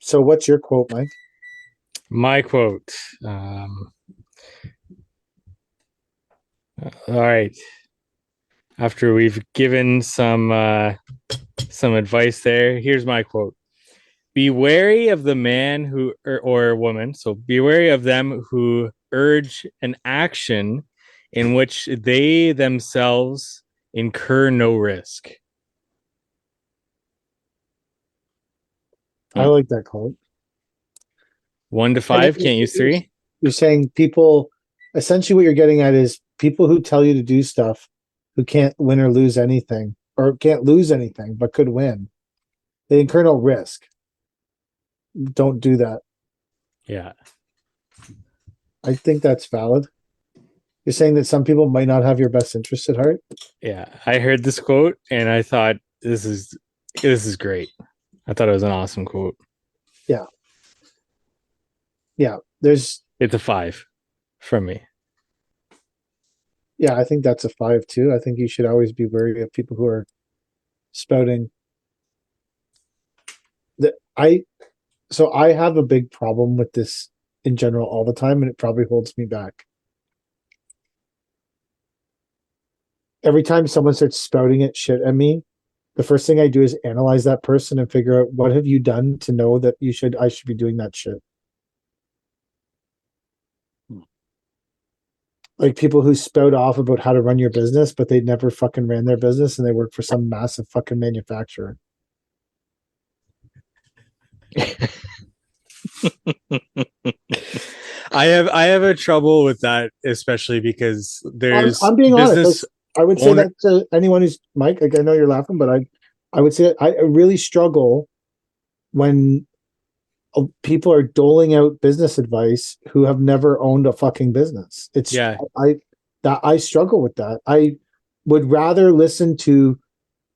So what's your quote, Mike? My quote. Um, all right. After we've given some advice there, here's my quote. Be wary of the man who or woman. So be wary of them who urge an action in which they themselves incur no risk. I Hmm. like that quote. One to And five. Can't use three. you're saying people, essentially what you're getting at is people who tell you to do stuff who can't win or lose anything, or can't lose anything, but could win. They incur no risk. Don't do that. Yeah. I think that's valid. You're saying that some people might not have your best interest at heart. Yeah. I heard this quote and I thought this is great. I thought it was an awesome quote. Yeah. Yeah. There's, It's a five from me. yeah, I think that's a five too. I think you should always be wary of people who are spouting that so I have a big problem with this in general all the time, and it probably holds me back. Every time someone starts spouting it shit at me, the first thing I do is analyze that person and figure out what have you done to know that I should be doing that shit. Like people who spout off about how to run your business, but they never fucking ran their business and they work for some massive fucking manufacturer. I have a trouble with that, especially because there's I'm being honest. business I would say owner. that to anyone who's Mike. Like, I know you're laughing, but I would say I really struggle when people are doling out business advice who have never owned a fucking business. It's Yeah, I that I struggle with that. I would rather listen to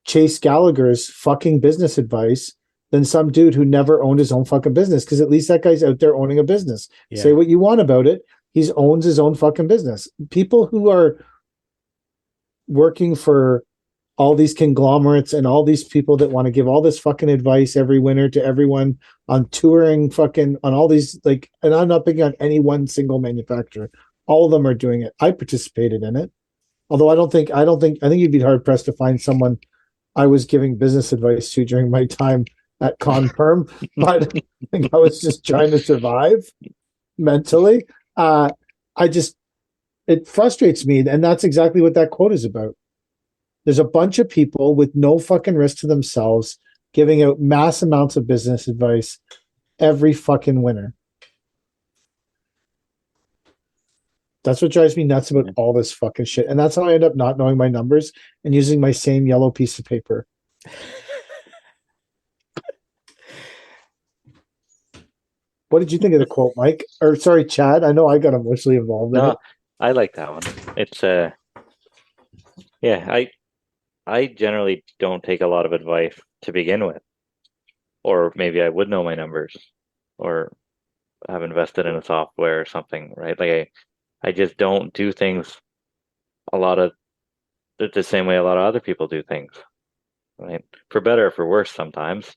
Chase Gallagher's fucking business advice than some dude who never owned his own fucking business, because at least that guy's out there owning a business. Say yeah, what you want about it. He owns his own fucking business. People who are working for all these conglomerates and all these people that want to give all this fucking advice every winter to everyone on touring fucking on all these, like, and I'm not picking on any one single manufacturer. All of them are doing it. I participated in it. Although I think you'd be hard pressed to find someone I was giving business advice to during my time at Conperm, but I think I was just trying to survive mentally. I just, it frustrates me. And that's exactly what that quote is about. There's a bunch of people with no fucking risk to themselves giving out mass amounts of business advice every fucking winter. That's what drives me nuts about all this fucking shit. And that's how I end up not knowing my numbers and using my same yellow piece of paper. What did you think of the quote, Mike? Or sorry, Chad. I know I got emotionally involved in No, it. I like that one. It's yeah, I generally don't take a lot of advice to begin with. Or maybe I would know my numbers or have invested in a software or something, right? Like I just don't do things a lot of the same way a lot of other people do things, right? For better or for worse sometimes.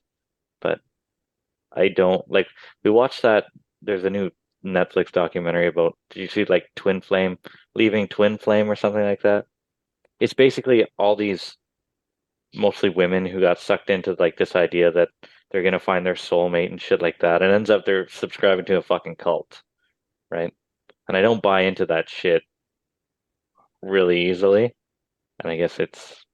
But I don't like we watched that there's a new Netflix documentary about did you see like Twin Flame leaving Twin Flame or something like that? It's basically all these mostly women who got sucked into like this idea that they're gonna find their soulmate and shit like that, and ends up they're subscribing to a fucking cult, right? And I don't buy into that shit really easily, and I guess it's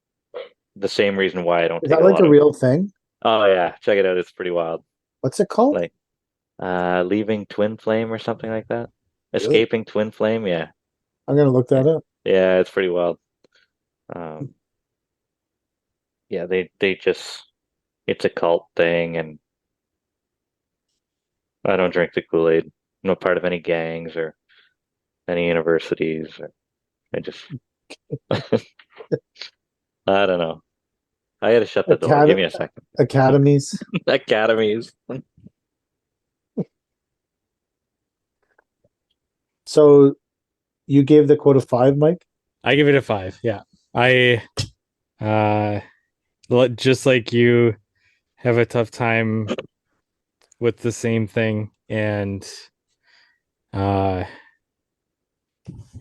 the same reason why I don't Is take that a like lot a of. real thing? Oh yeah, check it out. It's pretty wild. What's it called? Like leaving Twin Flame or something like that. Really? Escaping Twin Flame, yeah, I'm gonna look yeah, that up. yeah. It's pretty wild. Um, yeah, they just it's a cult thing, and I don't drink the Kool-Aid. I'm not part of any gangs or any universities. Or, I just I don't know. I gotta shut the door. Give Acad- me a second. Academies. Academies. So you gave the quote a five, Mike? I give it a five. Yeah, I just like you have a tough time with the same thing. And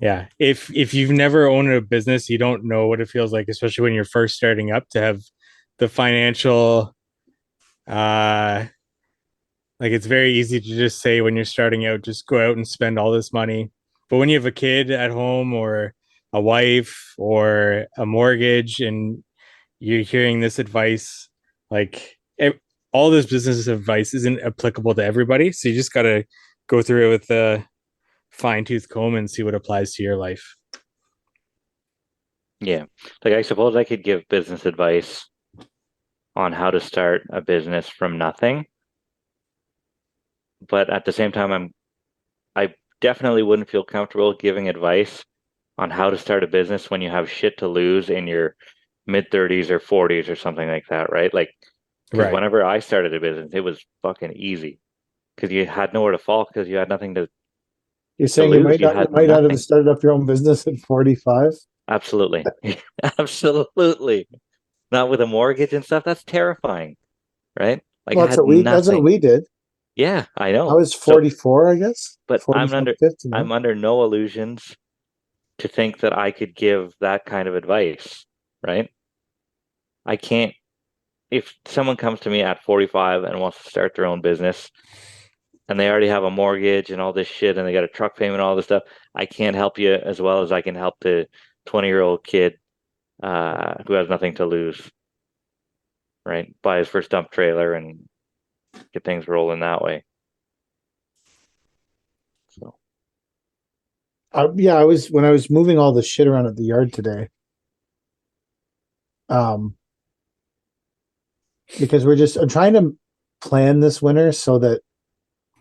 yeah, if you've never owned a business, you don't know what it feels like, especially when you're first starting up, to have the financial like, it's very easy to just say when you're starting out, just go out and spend all this money. But when you have a kid at home or a wife or a mortgage and you're hearing this advice, like all this business advice isn't applicable to everybody. So you just got to go through it with a fine tooth comb and see what applies to your life. Yeah. Like, I suppose I could give business advice on how to start a business from nothing. But at the same time, I definitely wouldn't feel comfortable giving advice on how to start a business when you have shit to lose in your mid 30s or 40s or something like that, right? Like, because Right. whenever I started a business, it was fucking easy because you had nowhere to fall because you had nothing to You're saying you lose. might You not had have nothing. started up your own business at 45. Absolutely. Absolutely. Not with a mortgage and stuff. That's terrifying, right? Like, I Well, had that's what nothing. we did. Yeah, I I know. was So, 44, I guess. but 45, 50, I'm no? under no illusions to think that I could give that kind of advice, right? I can't. If someone comes to me at 45 and wants to start their own business and they already have a mortgage and all this shit and they got a truck payment, all this stuff, I can't help you as well as I can help the 20-year-old kid who has nothing to lose, right? Buy his first dump trailer and get things rolling that way. So, Yeah, I was when I was moving all the shit around at the yard today. Um, because I'm trying to plan this winter so that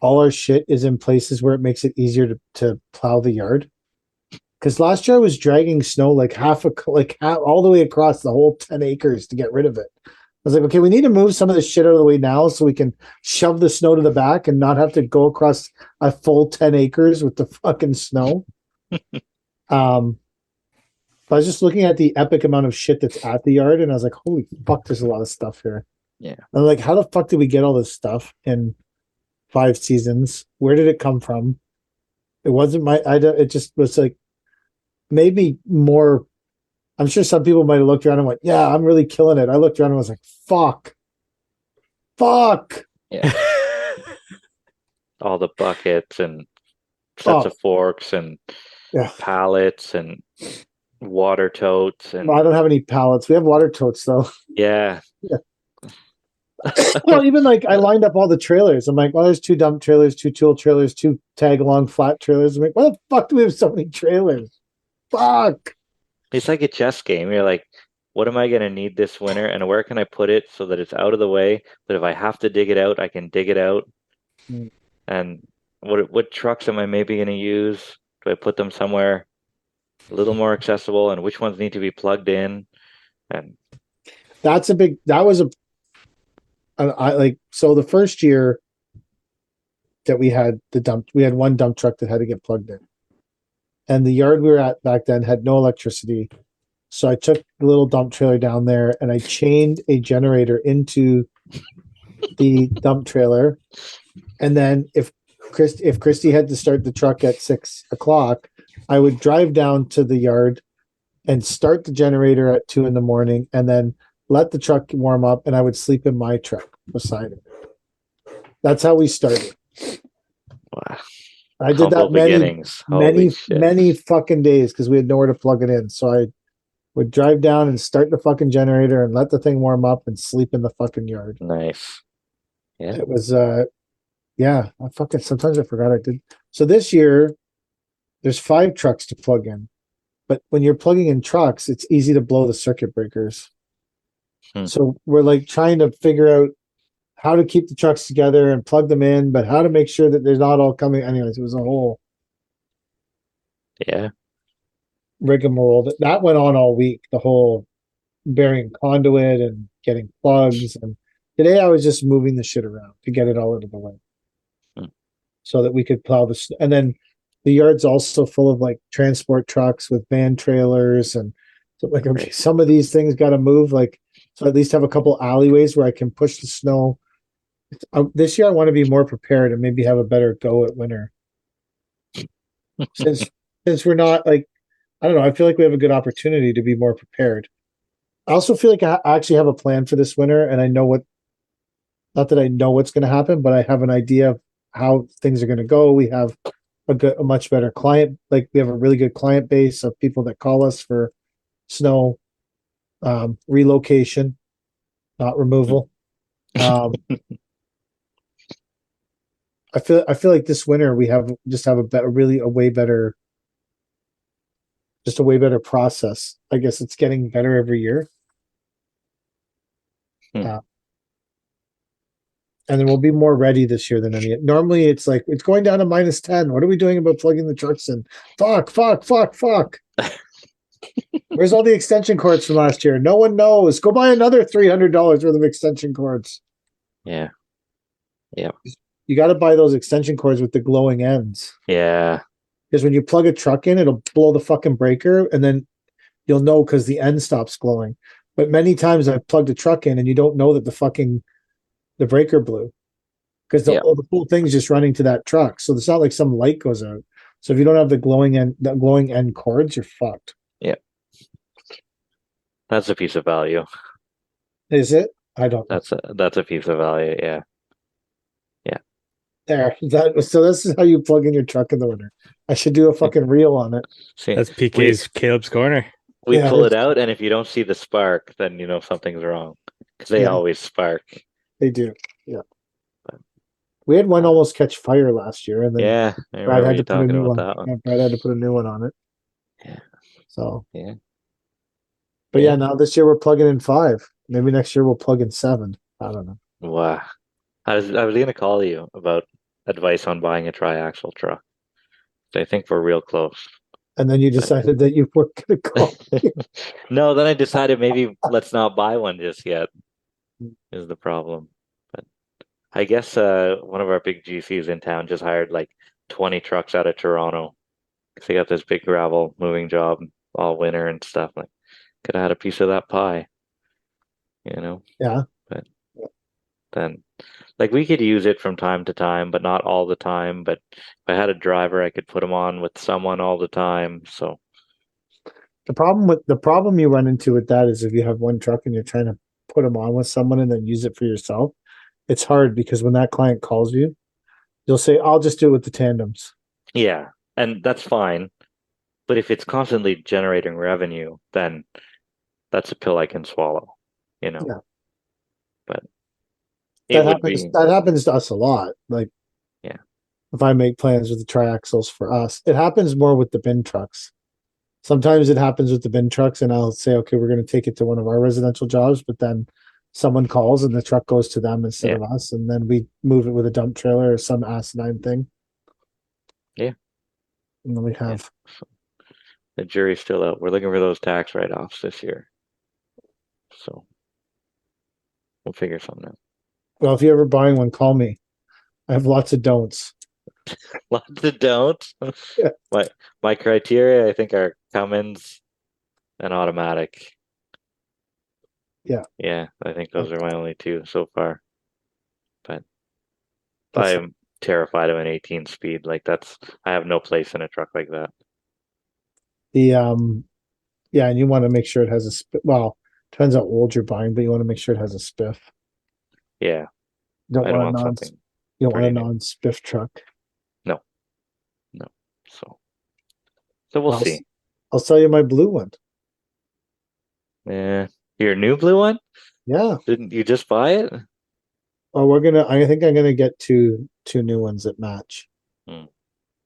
all our shit is in places where it makes it easier to plow the yard. Because last year I was dragging snow like all the way across the whole 10 acres to get rid of it. I was like, okay, we need to move some of this shit out of the way now so we can shove the snow to the back and not have to go across a full 10 acres with the fucking snow. Um, I was just looking at the epic amount of shit that's at the yard, and I was like, holy fuck, there's a lot of stuff here. yeah. And like, how the fuck did we get all this stuff in 5 seasons? Where did it come from? It wasn't it just was like, made me more. I'm sure some people might have looked around and went, yeah, I'm really killing it. I looked around and was like, fuck. Yeah. All the buckets and sets Oh, of forks and yeah. pallets and water totes and Well, I don't have any pallets. We have water totes though. yeah. Yeah. Well, even like I lined up all the trailers. I'm like, well, there's 2 dump trailers, 2 tool trailers, 2 tag along flat trailers. I'm like, why the fuck do we have so many trailers? Fuck. It's like a chess game. You're like, what am I going to need this winter and where can I put it so that it's out of the way? But if I have to dig it out, I can dig it out. Mm. And what trucks am I maybe going to use? Do I put them somewhere a little more accessible? And which ones need to be plugged in? And That was I like, so the first year that we had we had 1 dump truck that had to get plugged in. And the yard we were at back then had no electricity. So I took the little dump trailer down there and I chained a generator into the dump trailer. And then if Christy had to start the truck at 6 o'clock, I would drive down to the yard and start the generator at 2 a.m. and then let the truck warm up and I would sleep in my truck beside it. That's how we started. wow. I did that many fucking days because we had nowhere to plug it in. So I would drive down and start the fucking generator and let the thing warm up and sleep in the fucking yard. Nice. Yeah. It was yeah, sometimes I forgot I did. So this year there's 5 trucks to plug in. But when you're plugging in trucks, it's easy to blow the circuit breakers. So we're like trying to figure out how to keep the trucks together and plug them in, but how to make sure that they're not all coming. Anyways, it was a whole rigmarole that went on all week. The whole burying conduit and getting plugs. And today I was just moving the shit around to get it all out of the way, so that we could plow this. And then the yard's also full of like transport trucks with van trailers, and so like, okay, some of these things got to move. Like, so at least have a couple alleyways where I can push the snow This year I want to be more prepared and maybe have a better go at winter. Since since we're not like, I don't know, I feel like we have a good opportunity to be more prepared. I also feel like I actually have a plan for this winter, and I know what, not that I know what's going to happen, but I have an idea of how things are going to go. We have a much better client, like we have a really good client base of people that call us for snow relocation, not removal. Um, I feel like this winter we have a better, really a way better, just a way better process. I guess it's getting better every year. Hmm. Uh, and then we'll be more ready this year than any. Normally, it's like it's going down to -10. What are we doing about plugging the trucks in? Fuck, fuck, fuck, fuck. Where's all the extension cords from last year? No one knows. Go buy another $300 worth of extension cords. Yeah. Yeah. You got to buy those extension cords with the glowing ends. Yeah. Because when you plug a truck in, it'll blow the fucking breaker, and then you'll know because the end stops glowing. But many times I've plugged a truck in, and you don't know that the breaker blew because Yeah. the whole thing's just running to that truck. So it's not like some light goes out. So if you don't have the glowing end cords, you're fucked. Yeah. That's a piece of value. Is it? I don't know. That's a piece of value. Yeah. There. So this is how you plug in your truck in the winter. I should do a fucking reel on it. See, That's PK's Caleb's Corner. we Yeah, pull it that's- out, and if you don't see the spark, then you know something's wrong because they Yeah. always spark. They do. Yeah. We had one almost catch fire last year, and then Yeah, I Brad remember had you to put a talking new about one. that one. Yeah, Brad had to put a new one on it. Yeah. So Yeah. but Yeah. yeah, now this year we're plugging in 5. Maybe next year we'll plug in 7. I don't know. Wow. I was gonna call you about advice on buying a triaxle truck. I think we're real close. And then you decided that you weren't going to call. No, then I decided maybe let's not buy one just yet. Is the problem. But I guess one of our big GCs in town just hired like 20 trucks out of Toronto. 'Cause they got this big gravel moving job all winter and stuff. Like, could have had a piece of that pie, you know? Yeah. But then, like, we could use it from time to time, but not all the time. But if I had a driver, I could put him on with someone all the time. So, The problem you run into with that is if you have one truck and you're trying to put them on with someone and then use it for yourself, it's hard because when that client calls you, you'll say, "I'll just do it with the tandems." yeah, and that's fine. But if it's constantly generating revenue, then that's a pill I can swallow, you know? Yeah. But it would happens. be, That happens to us a lot. Like, yeah, if I make plans with the triaxles for us, it happens more with the bin trucks. Sometimes it happens with the bin trucks, and I'll say, "Okay, we're going to take it to one of our residential jobs," but then someone calls and the truck goes to them instead yeah, of us, and then we move it with a dump trailer or some asinine thing. yeah. And then we Yeah. have, So the jury's still out. We're looking for those tax write-offs this year. So we'll figure something out. well, if you're ever buying one, call me. I have lots of don'ts. Lots of don't. Yeah. My criteria, I think, are Cummins and automatic. Yeah. Yeah, I think those are my only two so far. But That's I'm terrified of an 18 speed. Like I have no place in a truck like that. the yeah, and you want to make sure it has well, depends how old you're buying, but you want to make sure it has a spiff. Yeah, You don't I don't want a want something. you don't want a pretty new. non-spiff truck. No. So we'll see. I'll sell you my blue one. Yeah, your new blue one? Yeah. Didn't you just buy it? Oh, I think I'm gonna get two new ones that match. Hmm.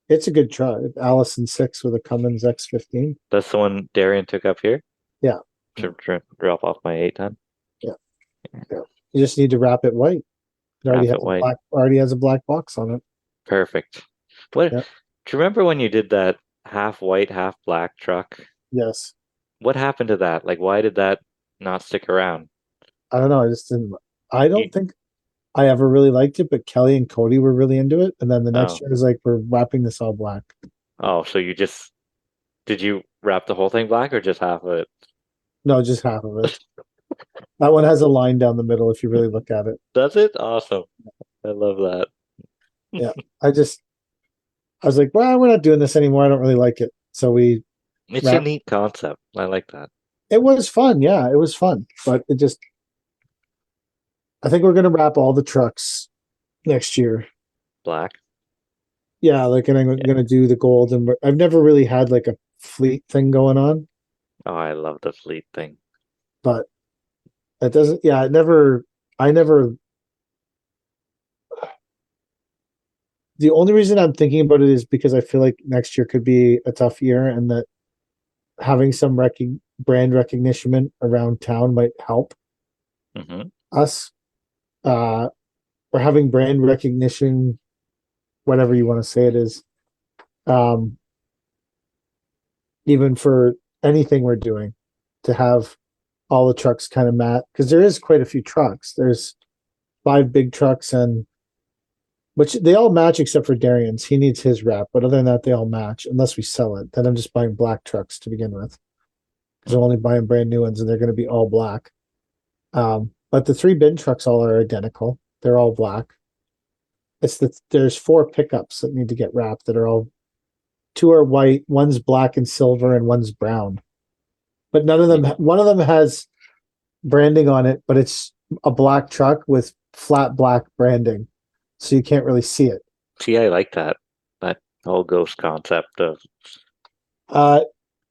It's a good truck. Allison 6 with a Cummins X15. That's the one Darian took up here? Yeah. To drop off my 8-ton? Yeah. You just need to wrap it white. It already Wrap has it white. already has a black box on it. Perfect. What? Yeah. Do you remember when you did that half white, half black truck? Yes. What happened to that? Like, why did that not stick around? I don't know. I just didn't. I You- don't think I ever really liked it, but Kelly and Cody were really into it. And then the next Oh. year is like, we're wrapping this all black. Oh, so did you wrap the whole thing black or just half of it? No, just half of it. That one has a line down the middle if you really look at it. Does it? Awesome. I love that. Yeah. I was like, well, we're not doing this anymore. I don't really like it. So we It's a wrapped. neat concept. I like that. It was fun. Yeah, it was fun. But I think we're going to wrap all the trucks next year. Black. Yeah, like, and I'm going to do the gold. And I've never really had like a fleet thing going on, Oh, I love the fleet thing. but it doesn't, yeah, I never, the only reason I'm thinking about it is because I feel like next year could be a tough year and that having some brand recognition around town might help Hmm. us. Or having brand recognition, whatever you want to say it is, um, even for anything we're doing, to have all the trucks kind of match, because there is quite a few trucks. There's 5 big trucks, and which they all match except for Darian's. He needs his wrap, but other than that, they all match unless we sell it. Then I'm just buying black trucks to begin with, because I'm only buying brand new ones, and they're going to be all black. But the 3 bin trucks all are identical. They're all black. There's 4 pickups that need to get wrapped that are all 2 are white, one's black and silver, and one's brown. But none of them. One of them has branding on it, but it's a black truck with flat black branding, so you can't really see it. See, I like that. That whole ghost concept of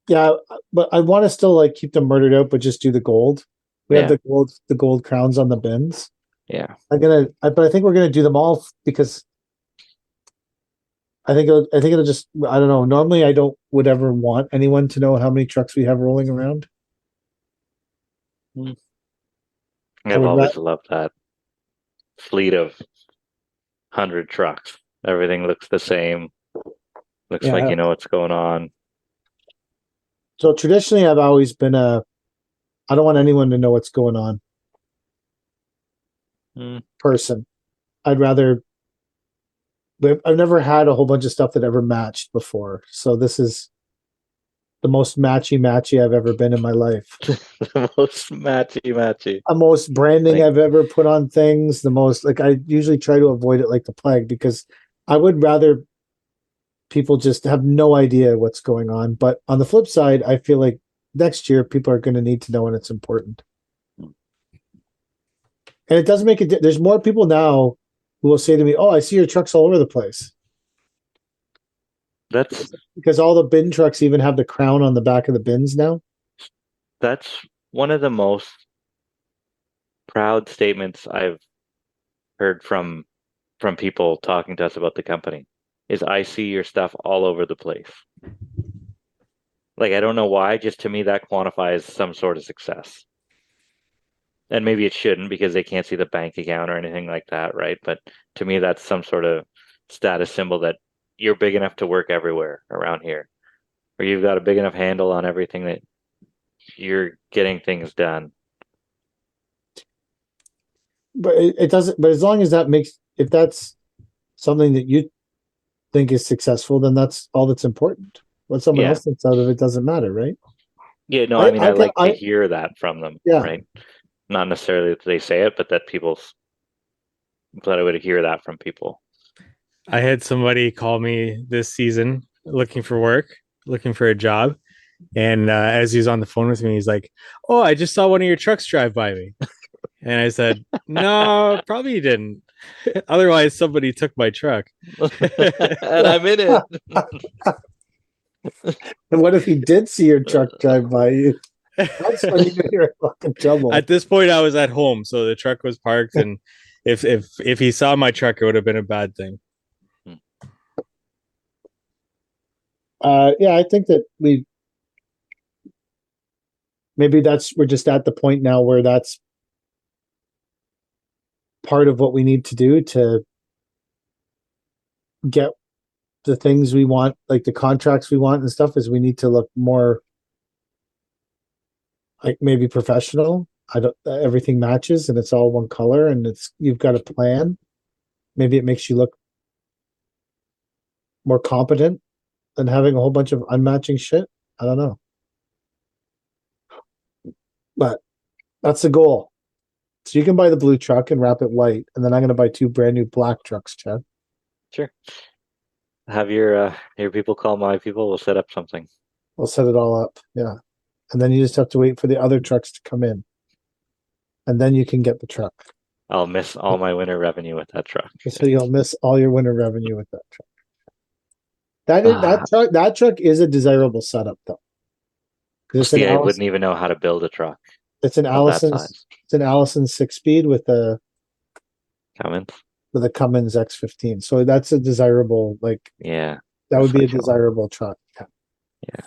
Yeah, but I want to still like keep them murdered out, but just do the gold. We have Yeah. the gold crowns on the bins. yeah. But I think we're gonna do them all because I think it'll just, I don't know. Normally, I don't would ever want anyone to know how many trucks we have rolling around. I I've would always loved that fleet of 100 trucks. Everything looks the same. Looks like Yeah. you know what's going on. So traditionally, I've always been I don't want anyone to know what's going on person. I'd rather, but I've never had a whole bunch of stuff that ever matched before. So this is the most matchy I've ever been in my life. The most matchy. The most branding Like- I've ever put on things. The most, like, I usually try to avoid it like the plague because I would rather people just have no idea what's going on. But on the flip side, I feel like next year people are going to need to know, and it's important. And it does make it. There's more people now who will say to me, "Oh, I see your trucks all over the place." That's Because all the bin trucks even have the crown on the back of the bins now. that's one of the most proud statements I've heard from people talking to us about the company is I see your stuff all over the place. Like I don't know why, just to me that quantifies some sort of success. And maybe it shouldn't because they can't see the bank account or anything like that, right? But to me that's some sort of status symbol that you're big enough to work everywhere around here. Or you've got a big enough handle on everything that you're getting things done. But it doesn't. But as long as if that's something that you think is successful, then that's all that's important. What someone else thinks out of it doesn't matter, right? Yeah, no, I mean, I like to hear that from them, right? Not necessarily that they say it, but that I would hear that from people. I had somebody call me this season looking for work, looking for a job. And as he was on the phone with me, he's like, "Oh, I just saw one of your trucks drive by me." And I said, "No, probably you didn't. Otherwise, somebody took my truck." And I'm in it. And what if he did see your truck drive by you? That's when you're in fucking trouble. At this point, I was at home, so the truck was parked, and if he saw my truck, it would have been a bad thing. Yeah, I think that maybe we're just at the point now where that's part of what we need to do to get the things we want, like the contracts we want and stuff, is we need to look more like maybe professional. Everything matches and it's all one color and you've got a plan. Maybe it makes you look more competent than having a whole bunch of unmatching shit. I don't know. But That's the goal. So you can buy the blue truck and wrap it white, and then I'm going to buy 2 brand new black trucks, Chad. Sure. Have your people call my people. We'll set up something. We'll set it all up. Yeah. And then you just have to wait for the other trucks to come in. And then you can get the truck. I'll miss all my winter revenue with that truck. So you'll miss all your winter revenue with that truck. That truck is a desirable setup though. See, I wouldn't even know how to build a truck. It's an of that Allison. size. It's an Allison 6-speed with a Cummins. Cummins X15. So that's a desirable, like, Yeah. that would be a switchable. desirable truck. Yeah.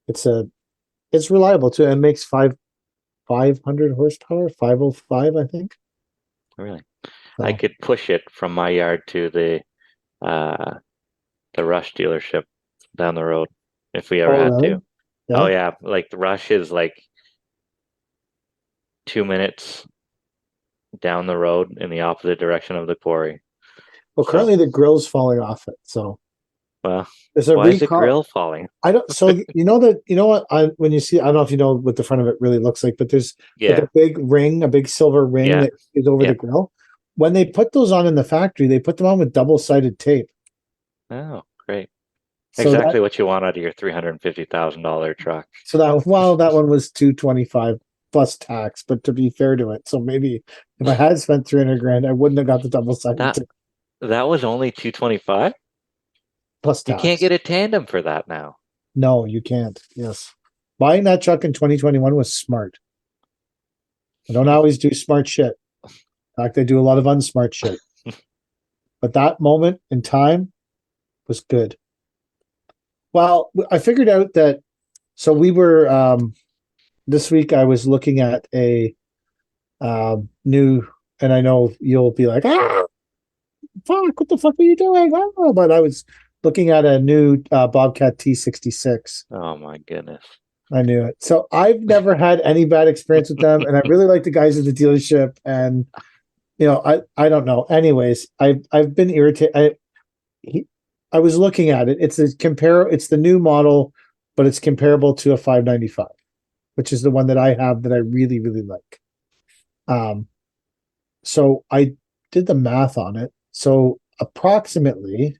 It's reliable too. It makes 500 horsepower, 505, I think. Really? So, I could push it from my yard to the Rush dealership down the road if we ever had really? to. Yeah. Oh yeah, like the Rush is like 2 minutes down the road in the opposite direction of the quarry. Well, currently the grill's falling off it. So, well, there's a why is the recall. grill falling? I don't. So you know what? When you see, I don't know if you know what the front of it really looks like, but there's like a big ring, a big silver ring that is over the grill. When they put those on in the factory, they put them on with double-sided tape. Oh, great! So exactly what you want out of your $350,000 truck. So that one was $225 plus tax, but to be fair to it, so maybe if I had spent $300,000, I wouldn't have got the double-sided tape That was only $225 plus You tax. can't get a tandem for that now. No, you can't. Yes, buying that truck in 2021 was smart. I don't always do smart shit. In fact, I do a lot of unsmart shit. But that moment in time was good. Well, I figured out that. So we were this week. I was looking at a new, and I know you'll be like, fuck, what the fuck are you doing? Oh, but I was looking at a new Bobcat T66. Oh my goodness. I knew it. So I've never had any bad experience with them, and I really like the guys at the dealership. And I don't know. Anyways, I've been irritated. I was looking at it. It's the new model, but it's comparable to a 595, which is the one that I have that I really, really like. So I did the math on it. So approximately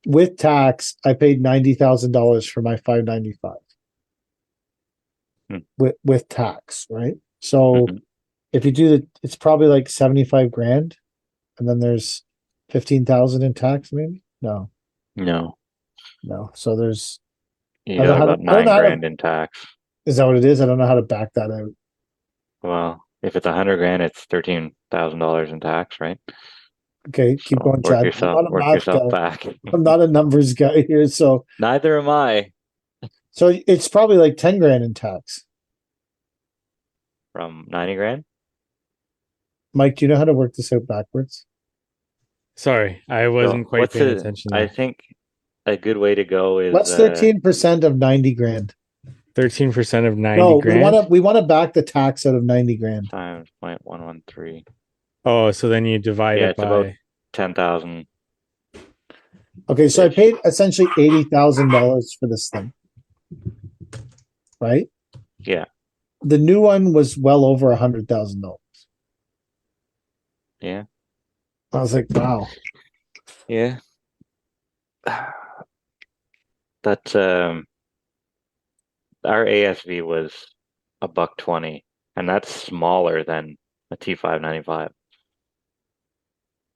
with tax, I paid $90,000 for my 595. With tax, right? So if you do it's probably like 75 grand, and then there's 15,000 in tax, maybe. No. So there's about 9 grand in tax. Is that what it is? I don't know how to back that out. Well, if it's 100 grand, it's $13,000 in tax, right? Okay, keep going, Chad. Work yourself back. I'm not a numbers guy here, so neither am I. So it's probably like 10 grand in tax. From 90 grand? Mike, do you know how to work this out backwards? Sorry, I wasn't quite paying attention. I think a good way to go is what's 13% of 90 grand? 13% of 90 grand? We want to back the tax out of 90 grand. Times 0.113. Oh, so then you divide it by about 10,000. Okay, so I paid essentially $80,000 for this thing. Right? Yeah. The new one was well over $100,000. Yeah. I was like, wow. Yeah. That's our ASV was $120, and that's smaller than a T595.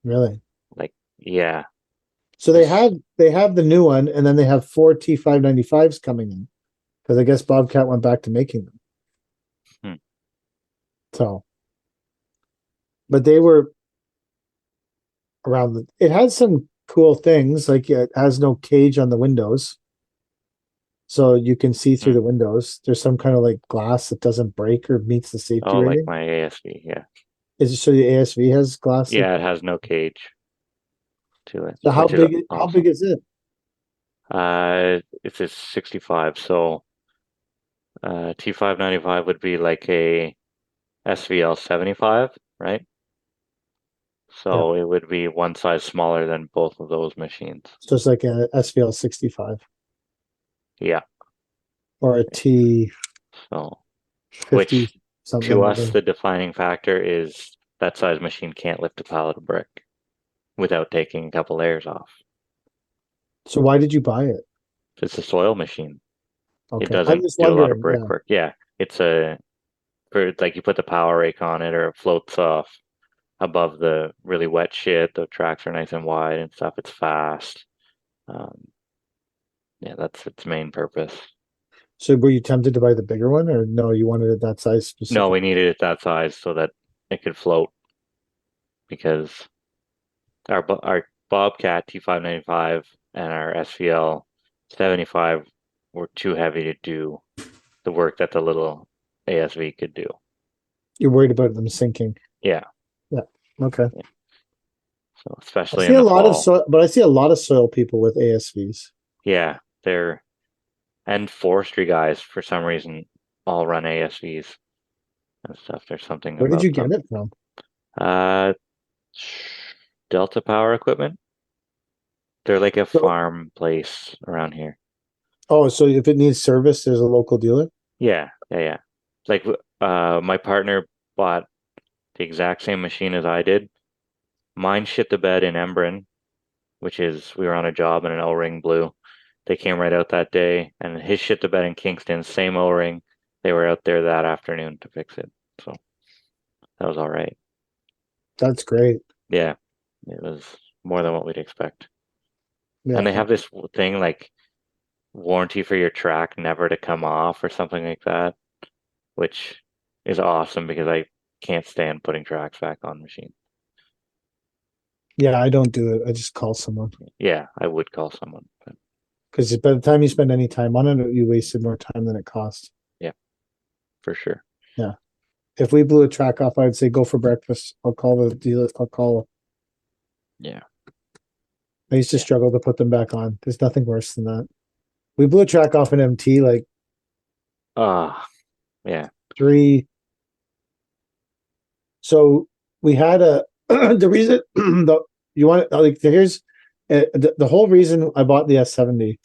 Really? Like, yeah. So they have the new one, and then they have 4 T595s coming in, because I guess Bobcat went back to making them. So, but they were around. It had some cool things, like it has no cage on the windows, so you can see through the windows. There's some kind of like glass that doesn't break or meets the safety rating. Like my ASV, yeah. Is it so the ASV has glass? Yeah, it has no cage to it. So how big is it? It's a 65, so T595 would be like a SVL 75, right? So it would be one size smaller than both of those machines. So it's like a SVL 65. Yeah. or a T So, 50 which something. to us, the defining factor is that size machine can't lift a pallet of brick without taking a couple layers off. So why did you buy it? It's a soil machine. Okay. It I'm doesn't just do a lot wondering. of brickwork. Yeah, it's like you put the power rake on it, or it floats off above the really wet shit. The tracks are nice and wide and stuff. It's fast. Yeah, that's its main purpose. So were you tempted to buy the bigger one, or no? You wanted it that size specific? No, we needed it that size so that it could float, because our Bobcat T595 and our SVL 75 were too heavy to do the work that the little ASV could do. You're worried about them sinking. Yeah. Yeah. Okay. So I especially see in a the lot of fall. soil, but I see a lot of soil people with ASVs. Yeah, and forestry guys for some reason all run ASVs and stuff. There's something Where did about you get them. it from? Uh, Delta Power Equipment. They're like a farm place around here. Oh, so if it needs service, there's a local dealer? Yeah. Like my partner bought the exact same machine as I did. Mine shit the bed in Embrun, which is we were on a job and an O-ring blew. They came right out that day, and his shit the bed in Kingston, same O-ring. They were out there that afternoon to fix it. So that was all right. That's great. Yeah, it was more than what we'd expect. Yeah. And they have this thing like warranty for your track never to come off or something like that, which is awesome because I can't stand putting tracks back on machine. Yeah, I don't do it. I just call someone. Yeah, I would call someone. But Because by the time you spend any time on it, you wasted more time than it cost. yeah, for sure. Yeah. If we blew a track off, I'd say go for breakfast. I'll call the dealer. Yeah. I used to struggle to put them back on. There's nothing worse than that. We blew a track off an MT like Yeah. three. So we had the reason you want like here's the whole reason I bought the S70.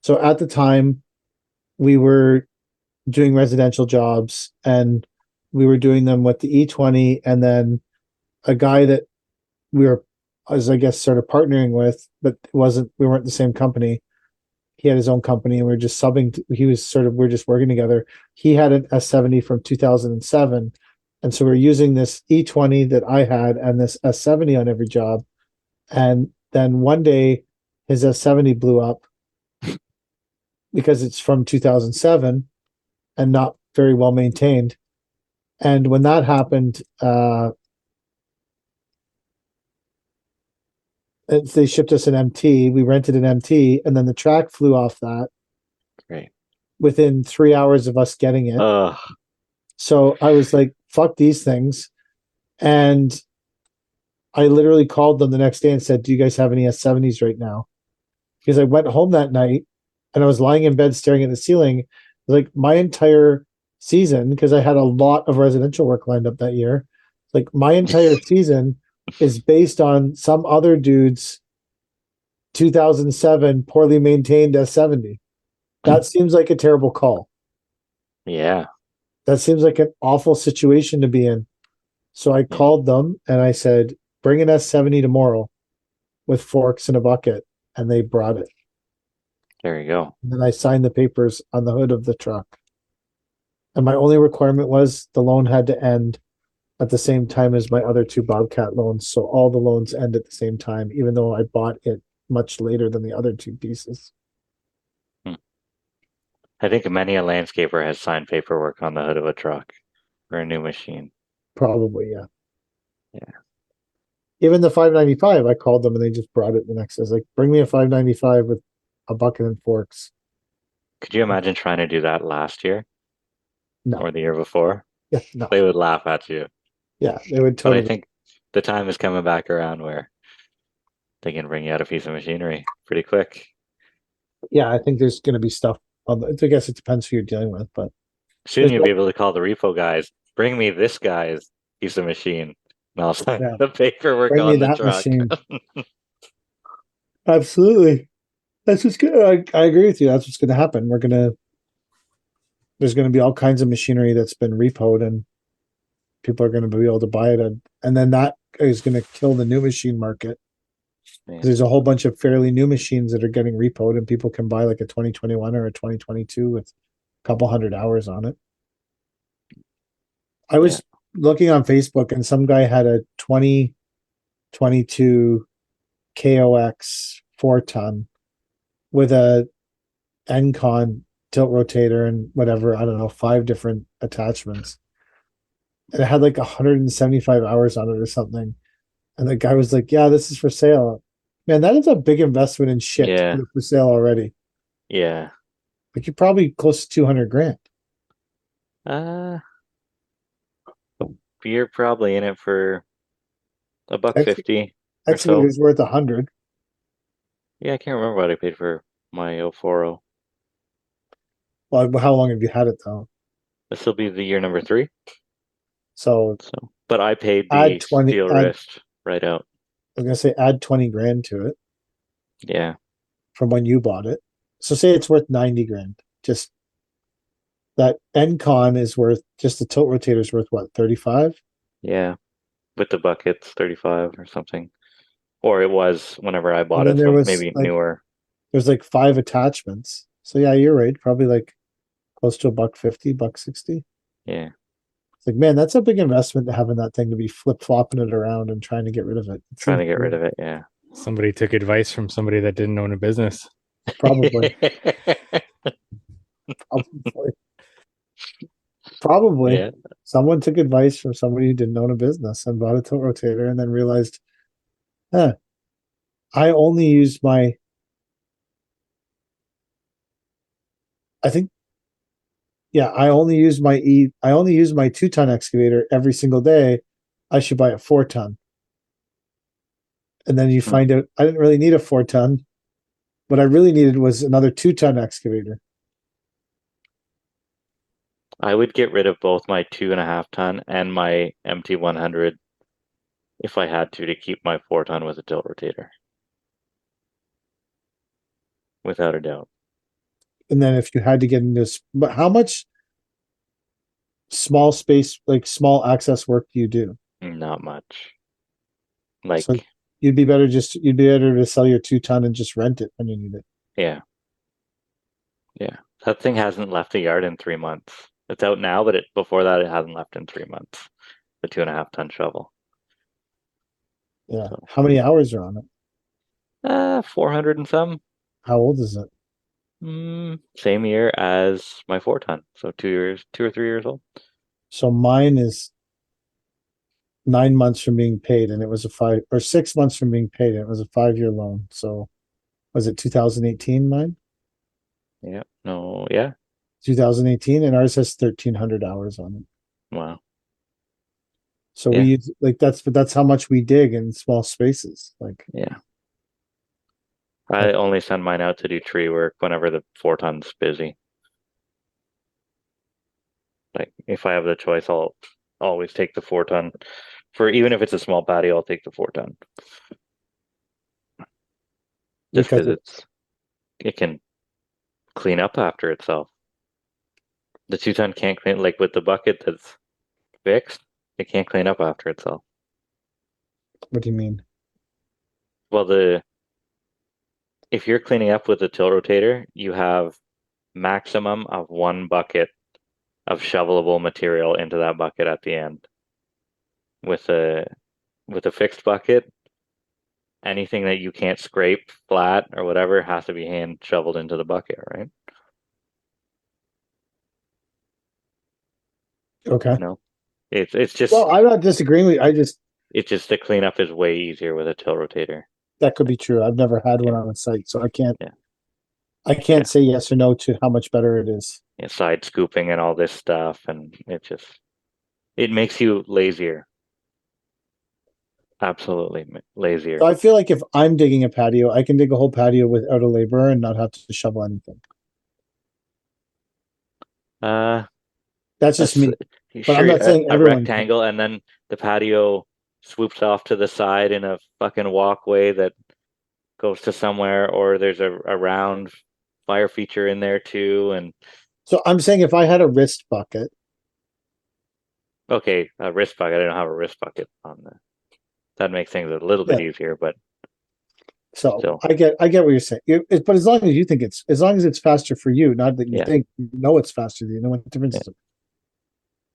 So at the time we were doing residential jobs and we were doing them with the E20, and then a guy that we were, as I guess, sort of partnering with, but we weren't the same company. He had his own company and we were just subbing. We're just working together. He had an S70 from 2007. And so we're using this E20 that I had and this S70 on every job. And then one day his S70 blew up because it's from 2007 and not very well maintained. And when that happened, they shipped us an MT. We rented an MT, and then the track flew off that. Great. Within 3 hours of us getting it. So I was like, fuck these things. And I literally called them the next day and said, do you guys have any S70s right now? Because I went home that night and I was lying in bed staring at the ceiling. Like my entire season, because I had a lot of residential work lined up that year, like my entire season is based on some other dude's 2007 poorly maintained S70. That seems like a terrible call. Yeah. That seems like an awful situation to be in. So I called them and I said, bring an S70 tomorrow with forks and a bucket. And they brought it. There you go. And then I signed the papers on the hood of the truck. And my only requirement was the loan had to end at the same time as my other two Bobcat loans. So all the loans end at the same time, even though I bought it much later than the other two pieces. I think many a landscaper has signed paperwork on the hood of a truck for a new machine. Probably, yeah. Yeah. Even the 595, I called them and they just brought it the next day. I was like, bring me a 595 with a bucket and forks. Could you imagine trying to do that last year? No. Or the year before? Yeah, no. They would laugh at you. Yeah, they would totally. But I think the time is coming back around where they can bring you out a piece of machinery pretty quick. Yeah, I think there's going to be stuff. I guess it depends who you're dealing with, but soon you'll be able to call the repo guys, bring me this guy's piece of machine, and I'll sign the paperwork on the truck. Machine. Absolutely. That's what's good. I agree with you. That's what's going to happen. We're going to there's going to be all kinds of machinery that's been repoed, and people are going to be able to buy it, and then that is going to kill the new machine market. Yeah. There's a whole bunch of fairly new machines that are getting repoed, and people can buy like a 2021 or a 2022 with a couple hundred hours on it. I was looking on Facebook, and some guy had a 2022 KOX 4-ton with a NCon tilt rotator and whatever, I don't know, 5 different attachments. And it had like 175 hours on it or something. And the guy was like, "Yeah, this is for sale." Man, that is a big investment in shit to Yeah. put it for sale already. Yeah. Like you're probably close to 200 grand. You're probably in it for $150 or so. Excavator's worth 100. Yeah, I can't remember what I paid for my 040. Well, how long have you had it though? This will be the year number 3. So But I paid add the 20. steel wrist right out. I was gonna say add 20 grand to it Yeah. from when you bought it. So say it's worth 90 grand. Just that NCon is worth, just the tilt rotator is worth what, 35? Yeah. With the buckets, 35 or something. Or it was whenever I bought And then it, there so was maybe like newer. there's like 5 attachments. So yeah, you're right. Probably like close to $150, $160. Yeah. It's like, man, that's a big investment to having that thing to be flip flopping it around and trying to get rid of it. Trying to get rid of it, yeah. Somebody took advice from somebody that didn't own a business. Probably. Probably. Yeah. Someone took advice from somebody who didn't own a business and bought a tilt rotator and then realized, huh, I only use my, I think, yeah, I only use my 2-ton excavator every single day. I should buy a 4-ton. And then you find out I didn't really need a 4-ton. What I really needed was another 2-ton excavator. I would get rid of both my 2.5-ton and my MT100 if I had to keep my 4-ton with a tilt rotator. Without a doubt. And then if you had to get into this, but how much small space, like small access work do you do? Not much. Like, so you'd be better to sell your 2-ton and just rent it when you need it. Yeah. Yeah. That thing hasn't left the yard in 3 months. It's out now, but before that, it hasn't left in 3 months. The 2.5-ton shovel. Yeah. So, how many hours are on it? 400 and some. How old is it? Same year as my 4-ton. So 2 or 3 years old. So mine is 9 months from being paid, and it was 6 months from being paid, and it was a 5-year loan. So was it 2018 mine? Yeah. No, yeah. 2018, and ours has 1,300 hours on it. Wow. So we use that's how much we dig in small spaces. Like, yeah. I only send mine out to do tree work whenever the 4-ton's busy. Like, if I have the choice, I'll always take the 4-ton. For even if it's a small patio, I'll take the 4-ton. Just because it can clean up after itself. The 2-ton can't clean, like with the bucket that's fixed, it can't clean up after itself. What do you mean? Well, if you're cleaning up with a tilt rotator, you have maximum of 1 bucket of shovelable material into that bucket at the end. With a fixed bucket, anything that you can't scrape flat or whatever has to be hand shoveled into the bucket, right? Okay. No, it's just. Well, I'm not disagreeing with you. It's just the cleanup is way easier with a tilt rotator. That could be true. I've never had one on site, so I can't say yes or no to how much better it is. Yeah, side scooping and all this stuff, and it makes you lazier. Absolutely lazier. So I feel like if I'm digging a patio, I can dig a whole patio without a laborer and not have to shovel anything. That's just me. But I'm not saying everyone. Rectangle, and then the patio swoops off to the side in a fucking walkway that goes to somewhere, or there's a round fire feature in there too, and So I'm saying if I had a wrist bucket, Okay, a wrist bucket. I don't have a wrist bucket on the. That makes things a little bit Yeah. easier, but so still, I get what you're saying. But as long as you think as long as it's faster for you, not that you yeah, think you know it's faster, you know what the difference is.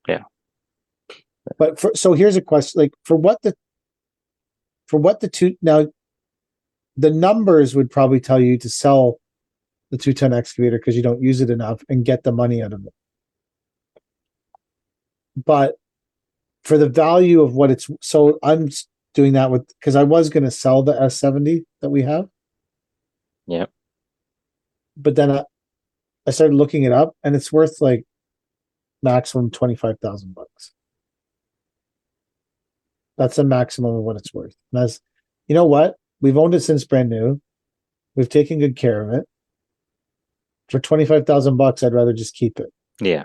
yeah. But so here's a question: like for what the two now, the numbers would probably tell you to sell the 2-ton excavator because you don't use it enough and get the money out of it. But for the value of what it's, so I'm doing that with, because I was going to sell the S70 that we have. Yeah. But then I started looking it up and it's worth like maximum $25,000. That's the maximum of what it's worth. And that's, you know what? We've owned it since brand new. We've taken good care of it. For $25,000, I'd rather just keep it. Yeah.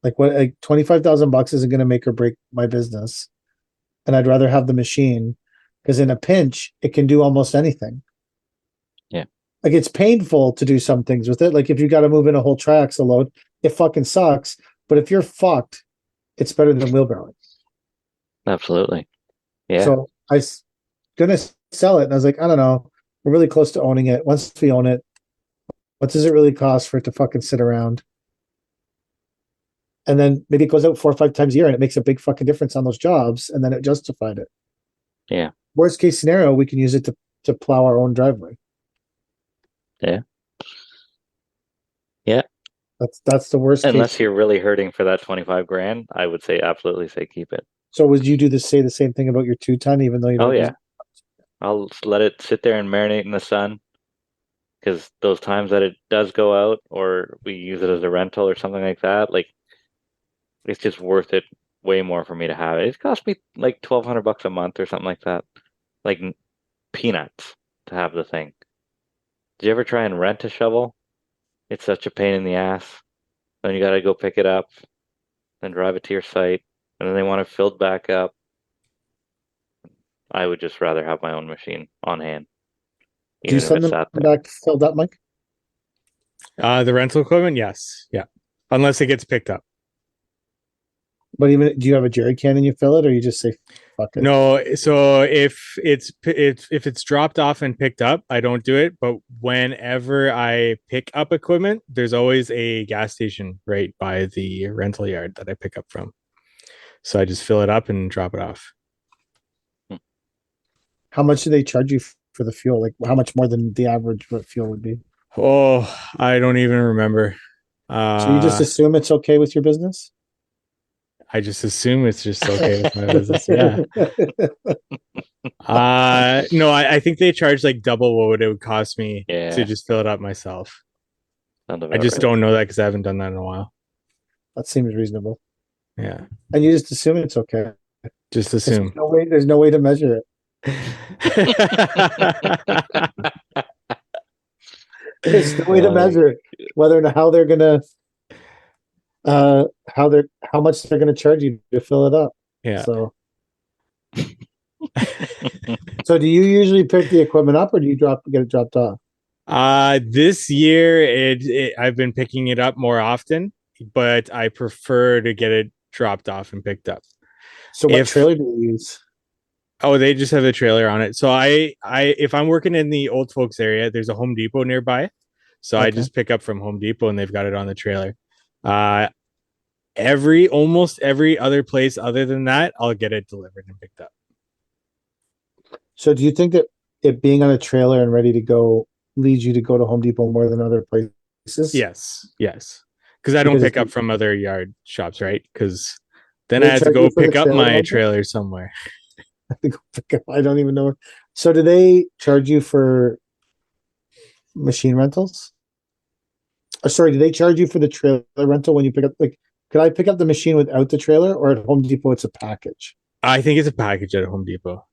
Like what? Like $25,000 isn't going to make or break my business, and I'd rather have the machine because in a pinch, it can do almost anything. Yeah. Like it's painful to do some things with it. Like if you got to move in a whole triaxle load, it fucking sucks. But if you're fucked, it's better than wheelbarrowing. Absolutely. Yeah. So I was gonna sell it, and I was like, I don't know. We're really close to owning it. Once we own it, what does it really cost for it to fucking sit around? And then maybe it goes out 4 or 5 times a year, and it makes a big fucking difference on those jobs, and then it justified it. Yeah. Worst case scenario, we can use it to plow our own driveway. Yeah. Yeah. That's the worst Unless case. you're really hurting for that 25 grand, I would say absolutely say keep it. So would you say the same thing about your 2-ton, even though you Oh don't use yeah. I'll let it sit there and marinate in the sun. Because those times that it does go out or we use it as a rental or something like that, like it's just worth it way more for me to have it. It cost me like $1,200 a month or something like that. Like peanuts to have the thing. Did you ever try and rent a shovel? It's such a pain in the ass. Then you gotta go pick it up, then drive it to your site, and then they want it filled back up. I would just rather have my own machine on hand, Do you even if send it's them sat there. back filled up, Mike? The rental equipment, yes, yeah, unless it gets picked up. But even do you have a jerry can and you fill it, or you just say fuck it? No, so if it's dropped off and picked up, I don't do it. But whenever I pick up equipment, there's always a gas station right by the rental yard that I pick up from. So I just fill it up and drop it off. How much do they charge you for the fuel? Like how much more than the average what fuel would be? Oh, I don't even remember. So you just assume it's okay with your business? I just assume it's just okay with my business. Yeah. No, I think they charge like double what it would cost me Yeah. to just fill it up myself. Sounds I about just right. don't know that because I haven't done that in a while. That seems reasonable. Yeah. And you just assume it's okay. Just There's assume. there's no way to measure it. There's no way to measure it, whether and how they're gonna how much they're gonna charge you to fill it up. Yeah. So so do you usually pick the equipment up or do you get it dropped off? This year I've been picking it up more often, but I prefer to get it dropped off and picked up. So what trailer do you use? Oh, they just have a trailer on it. So I if I'm working in the old folks area, there's a Home Depot nearby. So I just pick up from Home Depot and they've got it on the trailer. Almost every other place other than that, I'll get it delivered and picked up. So do you think that it being on a trailer and ready to go leads you to go to Home Depot more than other places? Yes. Because I don't pick up from other yard shops, right? Because then I have to go pick up my trailer somewhere. I don't even know. So do they charge you for machine rentals? Or sorry, do they charge you for the trailer rental when you pick up? Like, could I pick up the machine without the trailer, or at Home Depot it's a package? I think it's a package at Home Depot.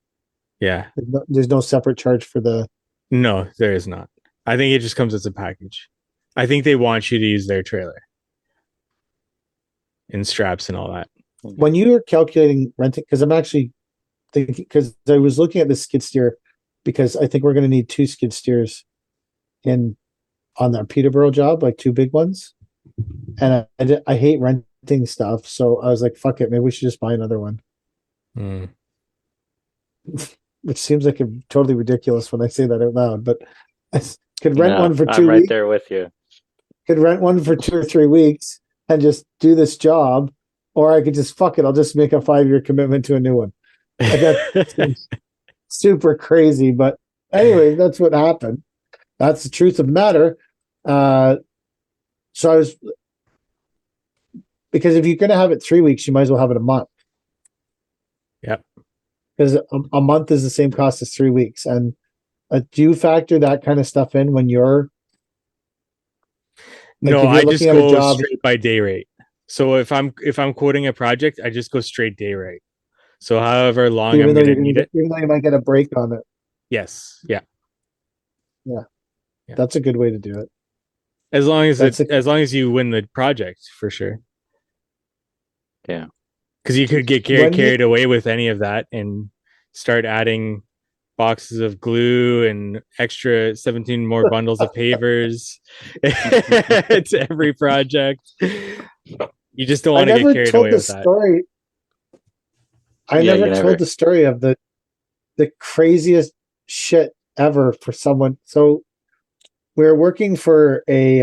Yeah. There's no separate charge for the. No, there is not. I think it just comes as a package. I think they want you to use their trailer and straps and all that. When you're calculating renting, because I'm actually thinking, because I was looking at the skid steer, because I think we're going to need 2 skid steers on that Peterborough job, like 2 big ones. and I hate renting stuff. So I was like, fuck it, maybe we should just buy another one. Mm. Which seems like totally ridiculous when I say that out loud, but I could rent No, one for I'm 2 right weeks. there with you. Could rent one for 2 or 3 weeks and just do this job, or I could just fuck it. I'll just make a 5-year commitment to a new one. Like that seems super crazy, but anyway, that's what happened. That's the truth of the matter. So I was, because if you're going to have it 3 weeks, you might as well have it a month. Yep. Because a month is the same cost as 3 weeks. And do you factor that kind of stuff in when you're like, No, if you're I just looking at a go job, straight by day rate. So if I'm quoting a project, I just go straight day rate. So however long I'm gonna need it. even though you might get a break on it. Yes. Yeah. Yeah. Yeah. That's a good way to do it. As long as That's as long as you win the project, for sure. Yeah. Because you could get carried away with any of that and start adding boxes of glue and extra 17 more bundles of pavers to every project. You just don't want to get carried away with that. Story. I never told the story of the craziest shit ever for someone. So we were working for we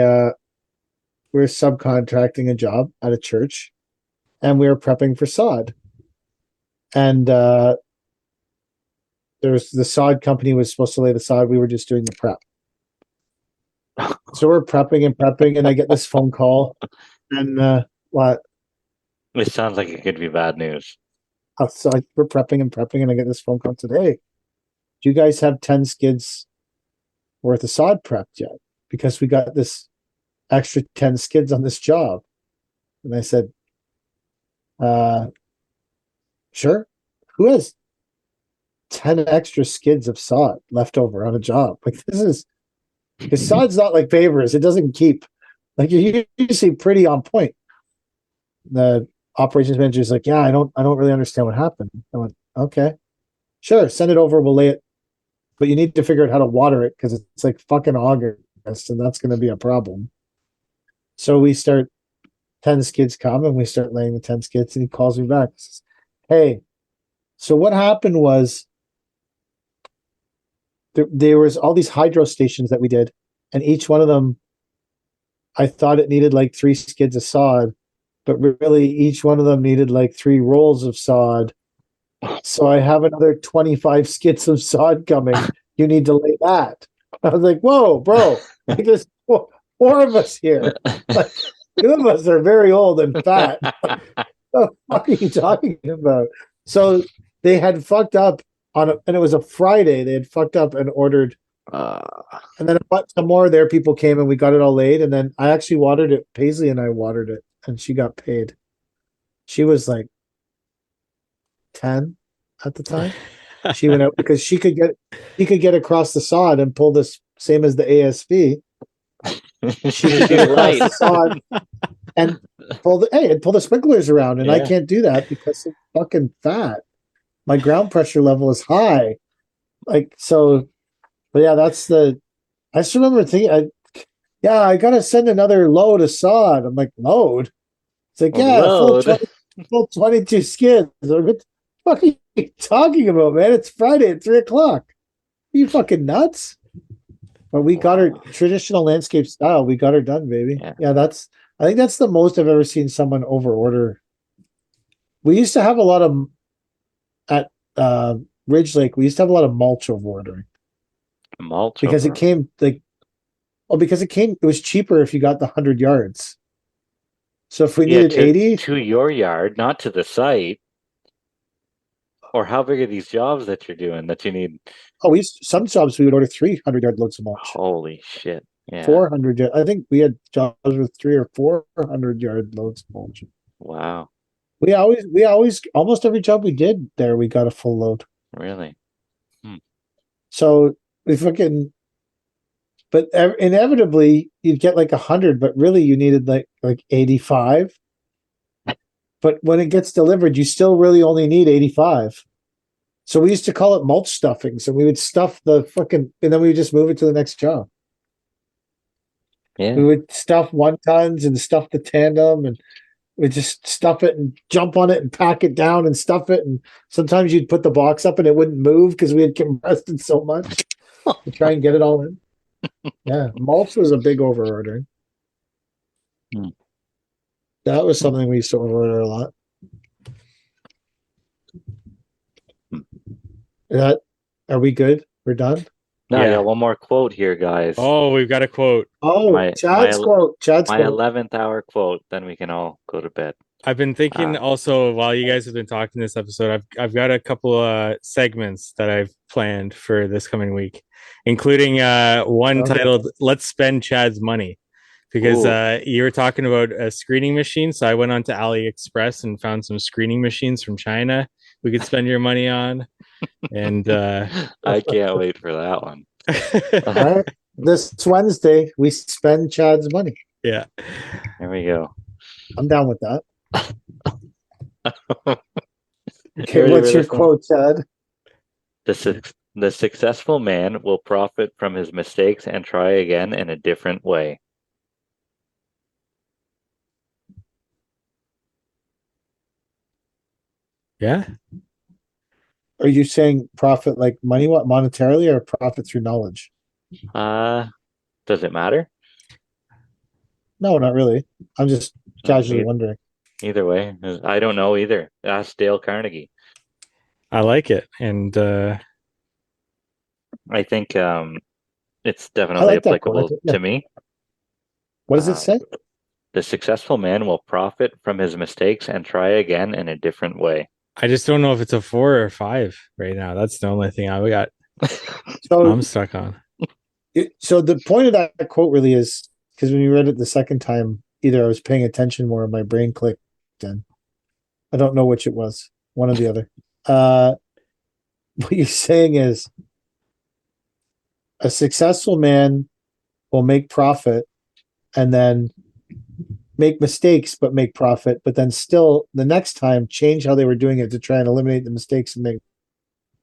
were subcontracting a job at a church, and we were prepping for sod. And there was the sod company was supposed to lay the sod. We were just doing the prep. So we're prepping, and I get this phone call, and what? It sounds like it could be bad news. So we're prepping, and I get this phone call today. Do you guys have 10 skids worth of sod prepped yet? Because we got this extra 10 skids on this job. And I said, sure. Who has 10 extra skids of sod left over on a job? Like, this is, because sod's not like pavers. It doesn't keep, like, you're usually pretty on point. The operations manager is like, yeah, I don't really understand what happened. I went, okay, sure, send it over. We'll lay it, but you need to figure out how to water it because it's like fucking August, and that's going to be a problem. So we start 10 skids come, and we start laying the 10 skids, and he calls me back. Says, hey, so what happened was there was all these hydro stations that we did, and each one of them, I thought it needed like 3 skids of sod, but really each one of them needed like 3 rolls of sod. So I have another 25 skids of sod coming. You need to lay that. I was like, whoa, bro, like there's 4 of us here. Like, 2 of us are very old and fat. What the fuck are you talking about? So they had fucked up and it was a Friday. They had fucked up and ordered. And then some more there, people came and we got it all laid. And then I actually watered it. Paisley and I watered it, and she got paid. She was like 10 at the time. She went out because she could get across the sod and pull this same as the ASV. She could get across the sod and pull the sprinklers around, and I can't do that because I'm fucking fat. My ground pressure level is high. Like, so, but yeah, that's I just remember thinking, I gotta send another load of sod. I'm like, load? It's like, full 22 skids. What the fuck are you talking about, man? It's Friday at 3:00. Are you fucking nuts? But we got her traditional landscape style. We got her done, baby. Yeah, I think that's the most I've ever seen someone over order. We used to have a lot of at Ridge Lake. We used to have a lot of mulch over ordering. Mulch because it came like, it was cheaper if you got the 100 yards. So if we needed 80 to your yard, not to the site. Or how big are these jobs that you're doing that you need? Oh, some jobs we would order 300-yard loads of mulch. Holy shit! Yeah, 400. I think we had jobs with 300 or 400-yard loads of mulch. Wow. We always almost every job we did there, we got a full load. Really? So we fucking, but inevitably you'd get like 100, but really you needed like 85. But when it gets delivered, you still really only need 85. So we used to call it mulch stuffing. So we would stuff the fucking, and then we would just move it to the next job. Yeah. We would stuff 1 tons and stuff the tandem, and we'd just stuff it and jump on it and pack it down and stuff it. And sometimes you'd put the box up and it wouldn't move because we had compressed it so much to try and get it all in. Yeah, mulch was a big over ordering. Hmm. That was something we used to over order a lot. That Are we good? We're done. No, I Yeah. got one more quote here, guys. Oh, we've got a quote. Oh, My- Chad's my- quote. Chad's My quote. 11th hour quote. Then we can all go to bed. I've been thinking also while you guys have been talking this episode, I've got a couple segments that I've planned for this coming week, including one Okay. titled "Let's Spend Chad's Money," because you were talking about a screening machine. So I went on to AliExpress and found some screening machines from China we could spend your money on, and I can't wait for that one. All right. This Wednesday, we spend Chad's money. yeah. There we go. I'm down with that. You Okay, ready what's for your this one? quote, Chad? The successful man will profit from his mistakes and try again in a different way. Yeah. Are you saying profit like money, what monetarily, or profit through knowledge? Does it matter? No, not really. I'm just casually wondering. Either way, I don't know either. Ask Dale Carnegie. I like it. And I think it's I definitely like that applicable quote. Yeah. to me. What does it say? The successful man will profit from his mistakes and try again in a different way. I just don't know if it's a 4 or 5 right now. That's the only thing I got. So, I'm stuck on. so the point of that quote really is because when you read it the second time, either I was paying attention more or my brain clicked in. I don't know which it was, one or the other. What you're saying is a successful man will make profit and then make mistakes but make profit, but then still the next time change how they were doing it to try and eliminate the mistakes and make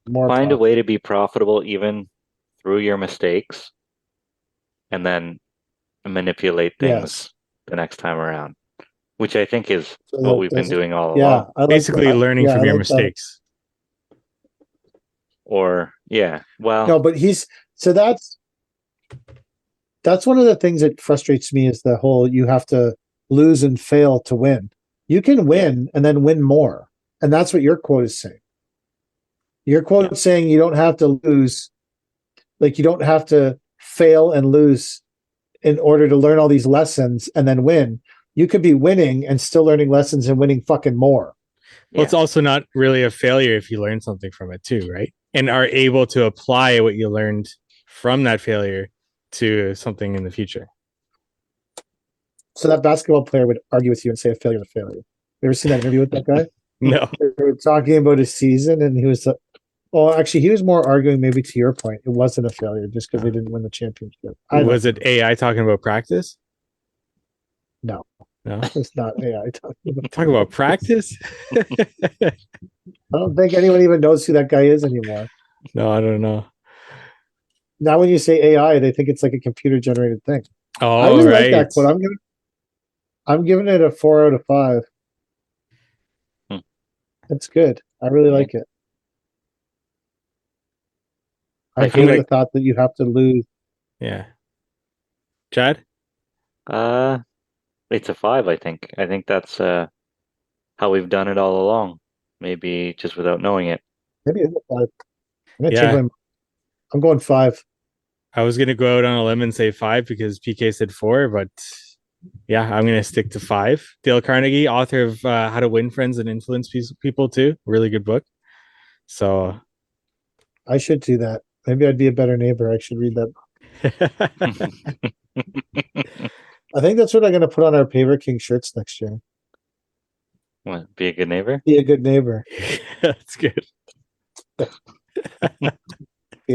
more Find a profit. way to be profitable even through your mistakes, and then manipulate things Yes. the next time around, which I think is So what that we've been doesn't- doing all Yeah, along. I like Basically that. learning Yeah, from I your like that. mistakes. Or well, No, but that's one of the things that frustrates me is the whole you have to lose and fail to win. You can win and then win more. And that's what your quote is saying. Your quote is saying you don't have to lose, like you don't have to fail and lose in order to learn all these lessons and then win. You could be winning and still learning lessons and winning fucking more. Well, it's also not really a failure if you learn something from it too, right? And are able to apply what you learned from that failure to something in the future. So that basketball player would argue with you and say a failure is a failure. You ever seen that interview with that guy? No. They were talking about his season, and he was, well, actually, he was more arguing maybe to your point. It wasn't a failure just because they didn't win the championship. Was it AI talking about practice? No, No. it's not AI talking about. Talk about practice? I don't think anyone even knows who that guy is anymore. No, I don't know. Now, when you say AI, they think it's like a computer generated thing. Oh, I really like right. that quote. I'm giving it a 4 out of 5. That's good. I really like it. I hate the thought that you have to lose. Yeah. Chad? It's a 5, I think. I think that's how we've done it all along. Maybe just without knowing it. Maybe it's a 5. I'm gonna Yeah. change my. I'm going 5. I was going to go out on a limb and say 5 because PK said 4, but yeah, I'm going to stick to 5. Dale Carnegie, author of How to Win Friends and Influence People too. Really good book. So I should do that. Maybe I'd be a better neighbor. I should read that. I think that's what I'm going to put on our Paver King shirts next year. What, be a good neighbor? Be a good neighbor. That's good. Be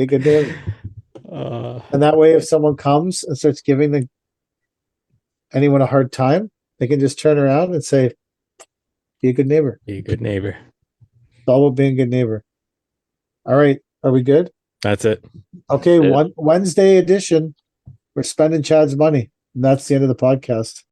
a good neighbor. And that way, if someone comes and starts giving anyone a hard time, they can just turn around and say, be a good neighbor. Be a good neighbor. It's all about being a good neighbor. All right. Are we good? That's it. Okay. Wednesday edition. We're spending Chad's money. And that's the end of the podcast.